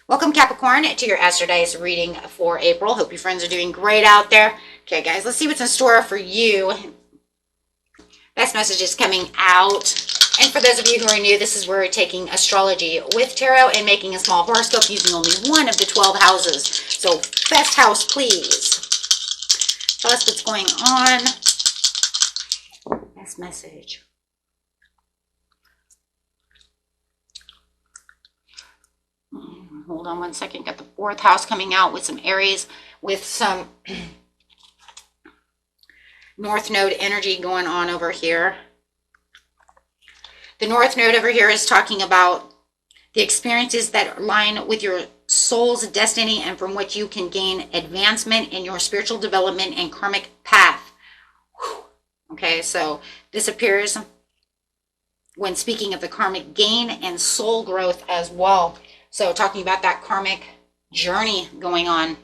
Welcome, Capricorn, to your Astrology reading for April. Hope your friends are doing great out there. Okay, guys, let's see what's in store for you. Best messages coming out. And for those of you who are new, this is where we're taking astrology with tarot and making a small horoscope using only one of the 12 houses. So, best house, please. Tell us what's going on. Best message. Hold on one second. Got the 4th house coming out with some Aries, with some North Node energy going on over here. The North Node over here is talking about the experiences that align with your soul's destiny and from which you can gain advancement in your spiritual development and karmic path. Whew. Okay, so this appears when speaking of the karmic gain and soul growth as well. So talking about that karmic journey going on.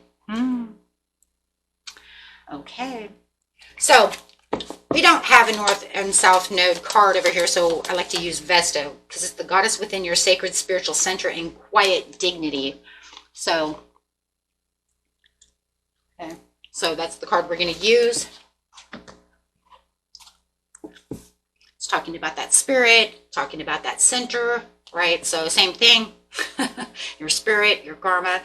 Okay. So we don't have a North and South Node card over here, so I like to use Vesta because it's the goddess within your sacred spiritual center and quiet dignity. So, okay. So that's the card we're going to use. It's talking about that spirit, talking about that center, right? So same thing. Your spirit, your karma.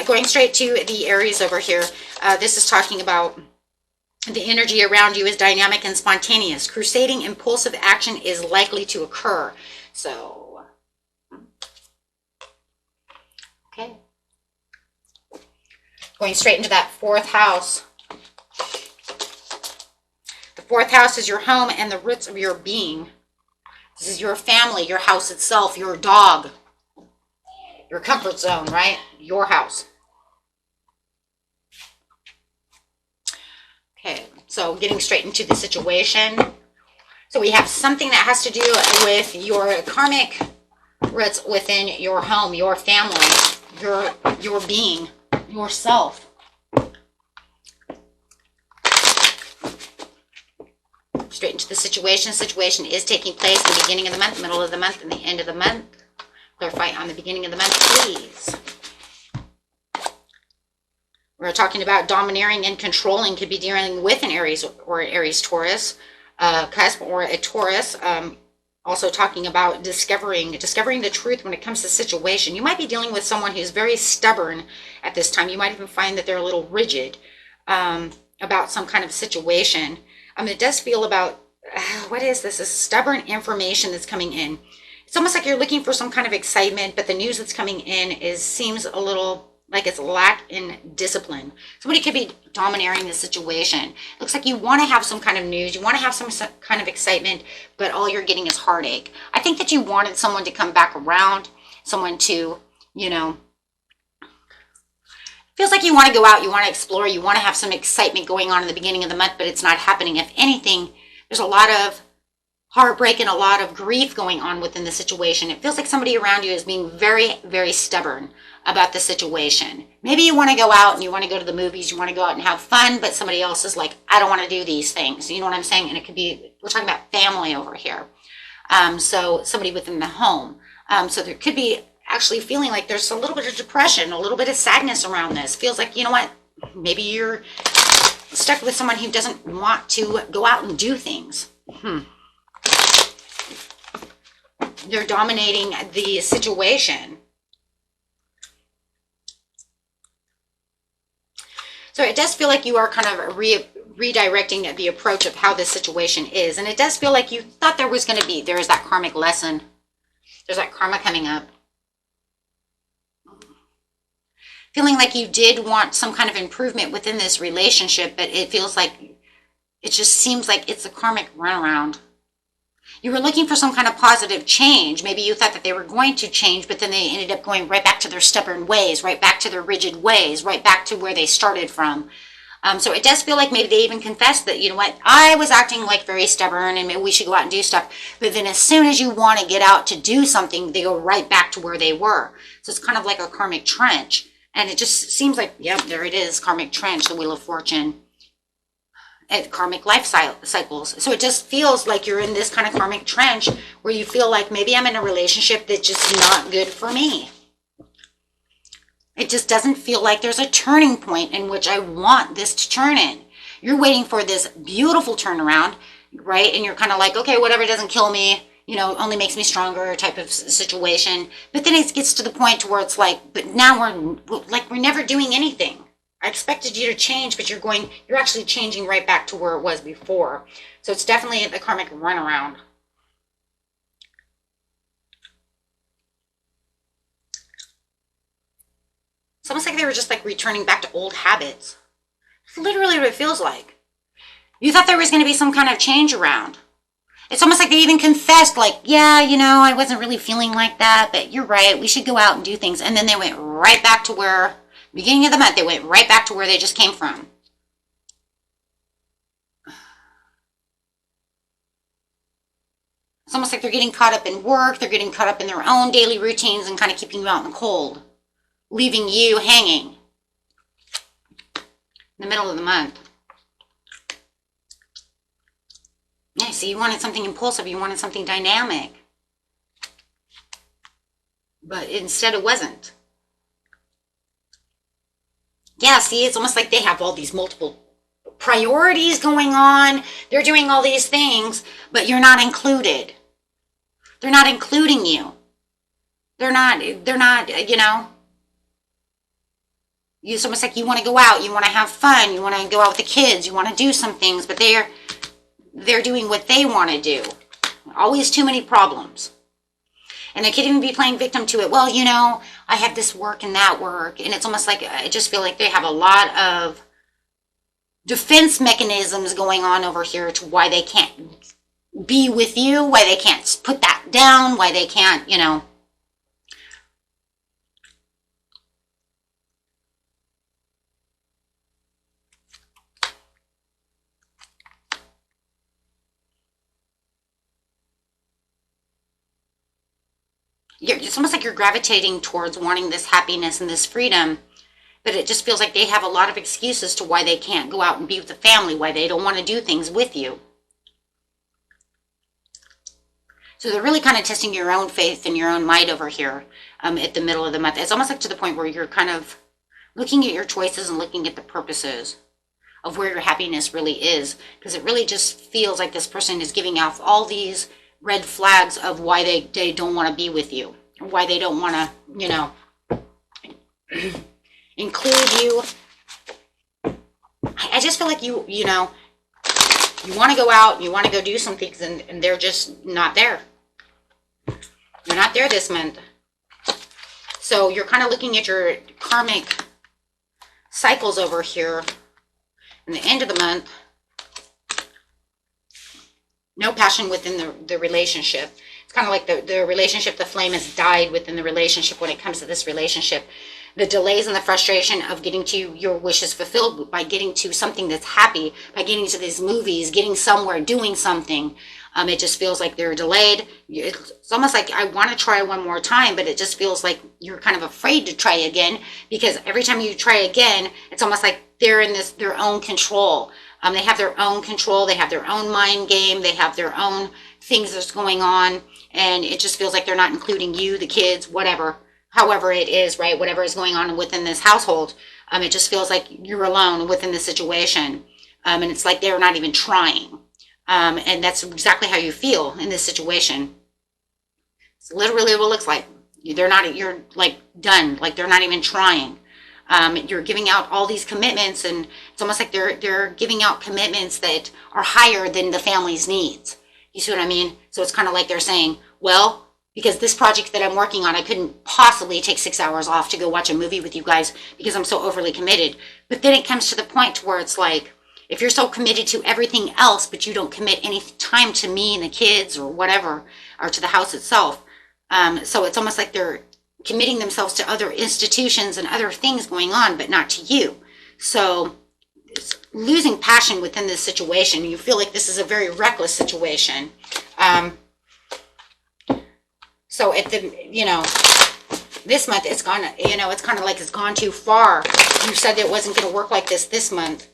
Going straight to the Aries over here. This is talking about the energy around you is dynamic and spontaneous. Crusading impulsive action is likely to occur. So, okay. Going straight into that 4th house. The 4th house is your home and the roots of your being. This is your family, your house itself, your dog. Your comfort zone, right? Your house. Okay, so getting straight into the situation. So we have something that has to do with your karmic roots within your home, your family, your being, yourself. Straight into the situation. Situation is taking place in the beginning of the month, middle of the month, and the end of the month. Clarify on the beginning of the month, please. We're talking about domineering and controlling. Could be dealing with an Aries or Aries Taurus, cusp or a Taurus. Also talking about discovering the truth when it comes to situation. You might be dealing with someone who's very stubborn at this time. You might even find that they're a little rigid about some kind of situation. It does feel about, what is this? This stubborn information that's coming in. It's almost like you're looking for some kind of excitement, but the news that's coming in seems a little like it's lack in discipline. Somebody could be domineering the situation. It looks like you want to have some kind of news, you want to have some kind of excitement, but all you're getting is heartache. I think that you wanted someone to come back around, someone to, feels like you want to go out, you want to explore, you want to have some excitement going on in the beginning of the month, but it's not happening. If anything, there's a lot of heartbreak and a lot of grief going on within the situation. It feels like somebody around you is being very, very stubborn about the situation. Maybe you want to go out and you want to go to the movies, you want to go out and have fun, but somebody else is like, I don't want to do these things. You know what I'm saying? And it could be, we're talking about family over here. So somebody within the home. So there could be actually feeling like there's a little bit of depression, a little bit of sadness around this. Feels like, you know what? Maybe you're stuck with someone who doesn't want to go out and do things. They're dominating the situation. So it does feel like you are kind of redirecting the approach of how this situation is. And it does feel like you thought there was going to be, there's that karmic lesson. There's that karma coming up. Feeling like you did want some kind of improvement within this relationship, but it feels like, it just seems like it's a karmic runaround. You were looking for some kind of positive change. Maybe you thought that they were going to change, but then they ended up going right back to their stubborn ways, right back to their rigid ways, right back to where they started from. So it does feel like maybe they even confessed that, you know what, I was acting like very stubborn and maybe we should go out and do stuff. But then as soon as you want to get out to do something, they go right back to where they were. So it's kind of like a karmic trench. And it just seems like, yep, there it is, karmic trench, the Wheel of Fortune, and karmic life cycles. So it just feels like you're in this kind of karmic trench where you feel like maybe I'm in a relationship that's just not good for me. It just doesn't feel like there's a turning point in which I want this to turn in. You're waiting for this beautiful turnaround, right? And you're kind of like, okay, whatever doesn't kill me, you know, only makes me stronger type of situation. But then it gets to the point where it's like, but now we're never doing anything. I expected you to change, but you're actually changing right back to where it was before. So it's definitely the karmic runaround. It's almost like they were just like returning back to old habits. It's literally what it feels like. You thought there was going to be some kind of change around. It's almost like they even confessed, like, yeah, you know, I wasn't really feeling like that, but you're right, we should go out and do things. And then they went right back to where, beginning of the month, they went right back to where they just came from. It's almost like they're getting caught up in work, they're getting caught up in their own daily routines and kind of keeping you out in the cold, leaving you hanging in the middle of the month. Yeah, see, you wanted something impulsive, you wanted something dynamic. But instead it wasn't. Yeah, see, it's almost like they have all these multiple priorities going on. They're doing all these things, but you're not included. They're not including you. They're not, you know. It's almost like you want to go out, you want to have fun, you want to go out with the kids, you want to do some things, but they're doing what they want to do. Always too many problems. And they could even be playing victim to it. Well, you know, I have this work and that work. And it's almost like, I just feel like they have a lot of defense mechanisms going on over here to why they can't be with you, why they can't put that down, why they can't, you know. It's almost like you're gravitating towards wanting this happiness and this freedom, but it just feels like they have a lot of excuses to why they can't go out and be with the family, why they don't want to do things with you. So they're really kind of testing your own faith and your own might over here at the middle of the month. It's almost like to the point where you're kind of looking at your choices and looking at the purposes of where your happiness really is, because it really just feels like this person is giving off all these red flags of why they don't want to be with you, or why they don't want to, you know, include you. I just feel like you know, you want to go out, you want to go do some things, and they're just not there. They're not there this month. So you're kind of looking at your karmic cycles over here in the end of the month. No passion within the relationship. It's kind of like the relationship, the flame has died within the relationship when it comes to this relationship. The delays and the frustration of getting to your wishes fulfilled by getting to something that's happy, by getting to these movies, getting somewhere, doing something. It just feels like they're delayed. It's almost like I want to try one more time, but it just feels like you're kind of afraid to try again, because every time you try again, it's almost like they're in their own control. They have their own control. They have their own mind game. They have their own things that's going on. And it just feels like they're not including you, the kids, whatever, however it is, right? Whatever is going on within this household. It just feels like you're alone within the situation. And it's like they're not even trying. And that's exactly how you feel in this situation. It's literally what it looks like. You're like done, like they're not even trying. You're giving out all these commitments, and it's almost like they're giving out commitments that are higher than the family's needs. You see what I mean? So it's kind of like they're saying, well, because this project that I'm working on, I couldn't possibly take 6 hours off to go watch a movie with you guys because I'm so overly committed. But then it comes to the point to where it's like, if you're so committed to everything else, but you don't commit any time to me and the kids or whatever, or to the house itself. So it's almost like they're committing themselves to other institutions and other things going on, but not to you. So losing passion within this situation. You feel like this is a very reckless situation. So at the, this month it's gone, it's kind of like it's gone too far. You said that it wasn't going to work like this month.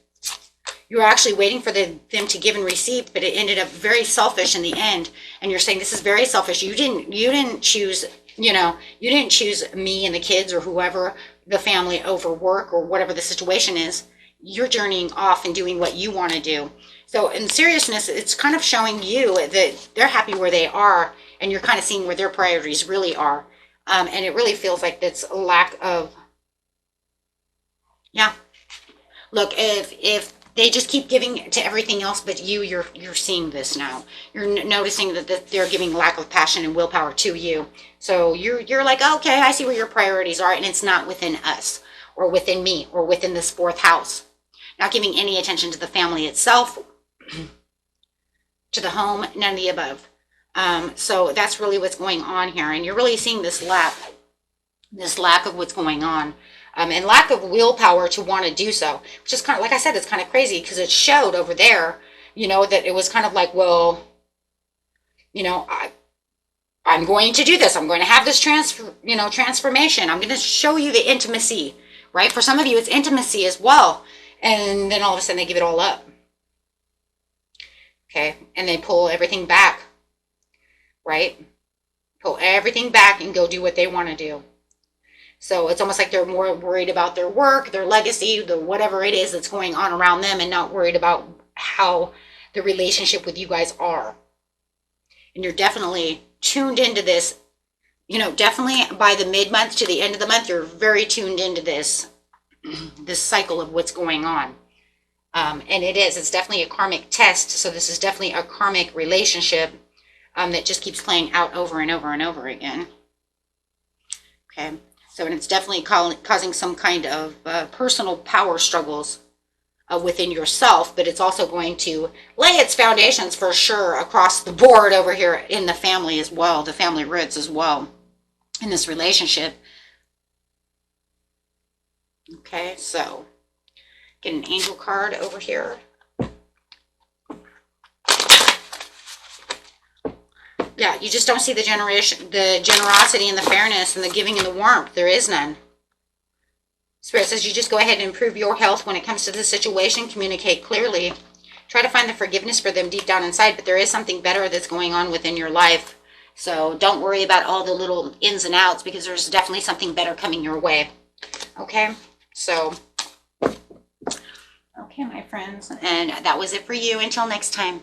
You were actually waiting for them to give and receive, but it ended up very selfish in the end. And you're saying this is very selfish. You didn't choose, you didn't choose me and the kids or whoever, the family, over work or whatever the situation is. You're journeying off and doing what you want to do. So in seriousness, it's kind of showing you that they're happy where they are, and you're kind of seeing where their priorities really are. And it really feels like that's a lack of, yeah. Look, if they just keep giving to everything else but you're seeing this now. You're noticing that they're giving lack of passion and willpower to you. So you're like, okay, I see where your priorities are, and it's not within us or within me or within this fourth house. Not giving any attention to the family itself, to the home, none of the above. So that's really what's going on here, and you're really seeing this lack of what's going on. And lack of willpower to want to do so, which is kind of, like I said, it's kind of crazy because it showed over there, that it was kind of like, well, I'm going to do this. I'm going to have this transformation. I'm going to show you the intimacy, right? For some of you, it's intimacy as well. And then all of a sudden they give it all up. Okay. And they pull everything back, right? Pull everything back and go do what they want to do. So it's almost like they're more worried about their work, their legacy, the whatever it is that's going on around them, and not worried about how the relationship with you guys are. And you're definitely tuned into this, definitely by the mid-month to the end of the month, you're very tuned into this cycle of what's going on. And it's definitely a karmic test. So this is definitely a karmic relationship that just keeps playing out over and over and over again. Okay. So, and it's definitely causing some kind of personal power struggles within yourself, but it's also going to lay its foundations for sure across the board over here in the family as well, the family roots as well, in this relationship. Okay, so get an angel card over here. Yeah, you just don't see the generosity and the fairness and the giving and the warmth. There is none. Spirit says you just go ahead and improve your health when it comes to this situation. Communicate clearly. Try to find the forgiveness for them deep down inside, but there is something better that's going on within your life. So don't worry about all the little ins and outs, because there's definitely something better coming your way. Okay, so, okay, my friends. And that was it for you. Until next time.